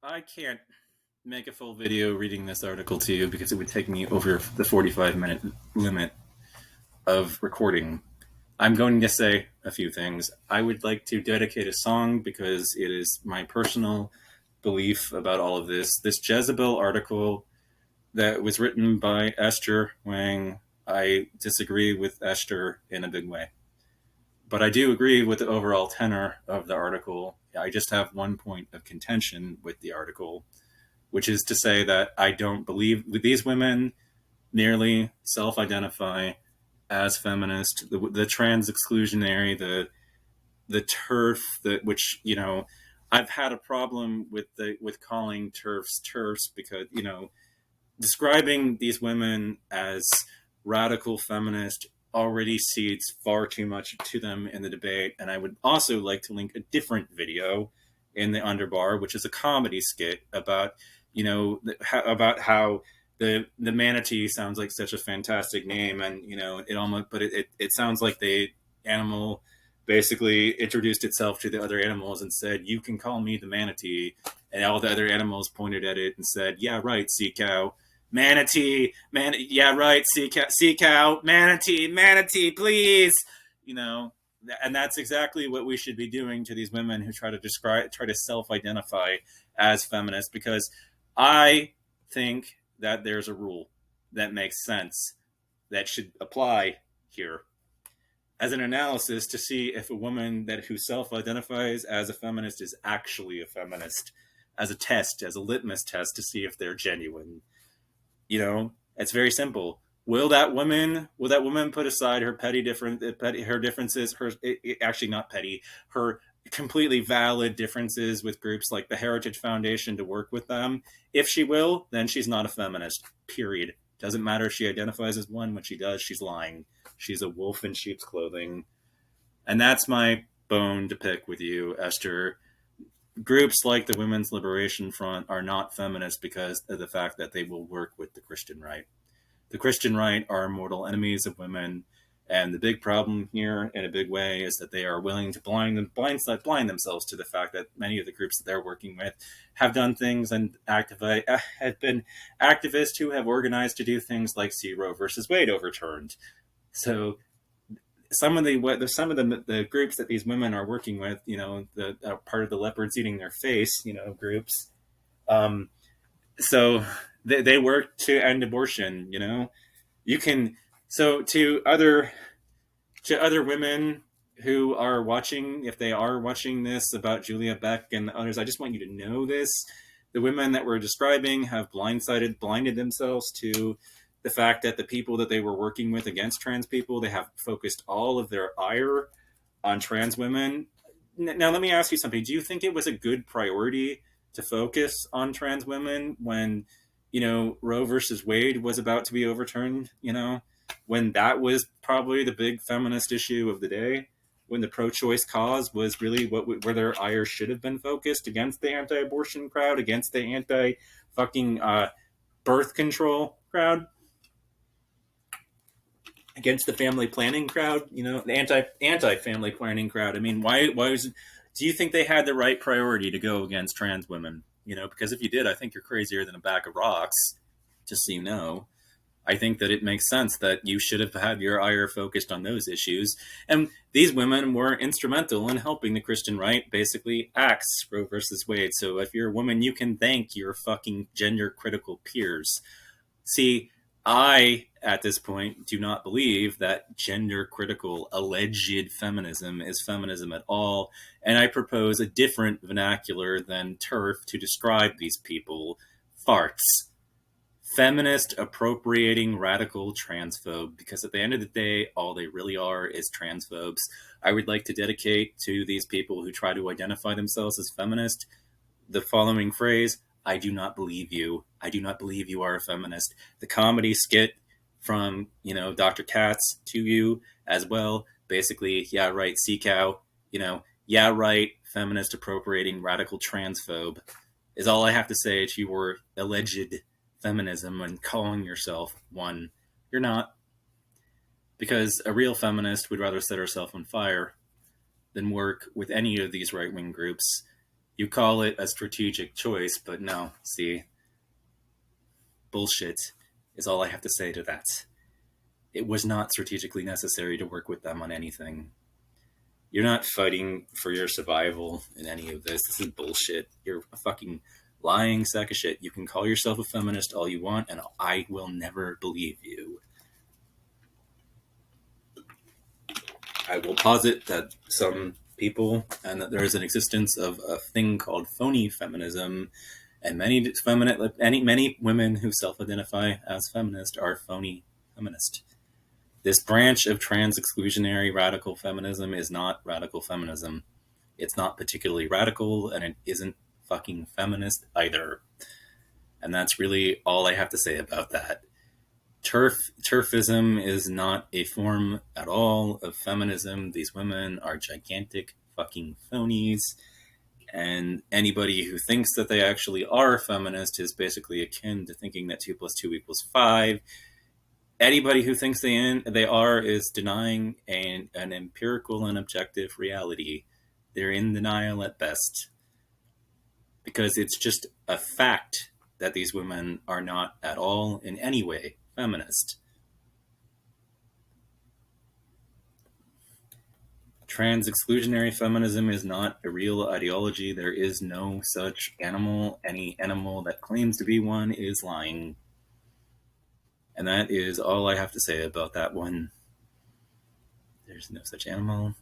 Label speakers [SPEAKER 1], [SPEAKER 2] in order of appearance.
[SPEAKER 1] I can't make a full video reading this article to you because it would take me over the 45-minute limit of recording. I'm going to say a few things. I would like to dedicate a song because it is my personal belief about all of this. This Jezebel article that was written by Esther Wang, I disagree with Esther in a big way. But I do agree with the overall tenor of the article. I just have one point of contention with the article, which is to say that I don't believe these women merely self-identify as feminist. The trans exclusionary, the TERF, which I've had a problem with calling TERFs because describing these women as radical feminist already cedes far too much to them in the debate. And I would also like to link a different video in the underbar, which is a comedy skit about how the Manatee sounds like such a fantastic name, and it sounds like the animal basically introduced itself to the other animals and said, "You can call me the Manatee," and all the other animals pointed at it and said, "Yeah, right, sea cow." Manatee, yeah, right, sea cow, manatee, please, and that's exactly what we should be doing to these women who try to self-identify as feminists, because I think that there's a rule that makes sense that should apply here as an analysis to see if a woman who self-identifies as a feminist is actually a feminist, as a test, as a litmus test to see if they're genuine. It's very simple. Will that woman put aside her her differences, actually not petty, her completely valid differences with groups like the Heritage Foundation to work with them? If she will, then she's not a feminist, period. Doesn't matter if she identifies as one. When she does, she's lying. She's a wolf in sheep's clothing. And that's my bone to pick with you, Esther. Groups like the Women's Liberation Front are not feminist because of the fact that they will work with the Christian right. The Christian right are mortal enemies of women, and the big problem here, in a big way, is that they are willing to blind themselves to the fact that many of the groups that they're working with have done things and have been activists who have organized to do things like see Roe versus Wade overturned. So some of the groups that these women are working with, the part of the leopards eating their face, groups. So they work to end abortion. You can. So to other women who are watching, if they are watching this about Julia Beck and others, I just want you to know this: the women that we're describing have blinded themselves to the fact that the people that they were working with against trans people, they have focused all of their ire on trans women. Now, let me ask you something. Do you think it was a good priority to focus on trans women when, Roe versus Wade was about to be overturned, when that was probably the big feminist issue of the day, when the pro-choice cause was really where their ire should have been focused, against the anti-abortion crowd, against the anti-fucking birth control crowd? Against the family planning crowd, the anti-family planning crowd. I mean, why do you think they had the right priority to go against trans women? Because if you did, I think you're crazier than a bag of rocks, just so you know. I think that it makes sense that you should have had your ire focused on those issues. And these women were instrumental in helping the Christian right basically axe Roe versus Wade. So if you're a woman, you can thank your fucking gender critical peers. See, I, at this point, do not believe that gender-critical, alleged feminism is feminism at all, and I propose a different vernacular than TERF to describe these people: farts. Feminist, appropriating, radical transphobe, because at the end of the day, all they really are is transphobes. I would like to dedicate to these people who try to identify themselves as feminist the following phrase: I do not believe you. I do not believe you are a feminist. The comedy skit from, Dr. Katz to you as well. Basically, yeah, right, sea cow, yeah, right, feminist, appropriating, radical transphobe is all I have to say to your alleged feminism and calling yourself one. You're not. Because a real feminist would rather set herself on fire than work with any of these right-wing groups You call it a strategic choice, but no, see, bullshit is all I have to say to that. It was not strategically necessary to work with them on anything. You're not fighting for your survival in any of this. This is bullshit. You're a fucking lying sack of shit. You can call yourself a feminist all you want, and I will never believe you. I will posit that some people, and that there is an existence of a thing called phony feminism, and many women who self-identify as feminist are phony feminist. This branch of trans exclusionary radical feminism is not radical feminism. It's not particularly radical, and it isn't fucking feminist either. And that's really all I have to say about that. TERFism is not a form at all of feminism. These women are gigantic fucking phonies. And anybody who thinks that they actually are feminist is basically akin to thinking that 2 plus 2 equals 5. Anybody who thinks they are is denying an empirical and objective reality. They're in denial at best. Because it's just a fact that these women are not at all in any way feminist. Trans exclusionary feminism is not a real ideology. There is no such animal. Any animal that claims to be one is lying. And that is all I have to say about that one. There's no such animal.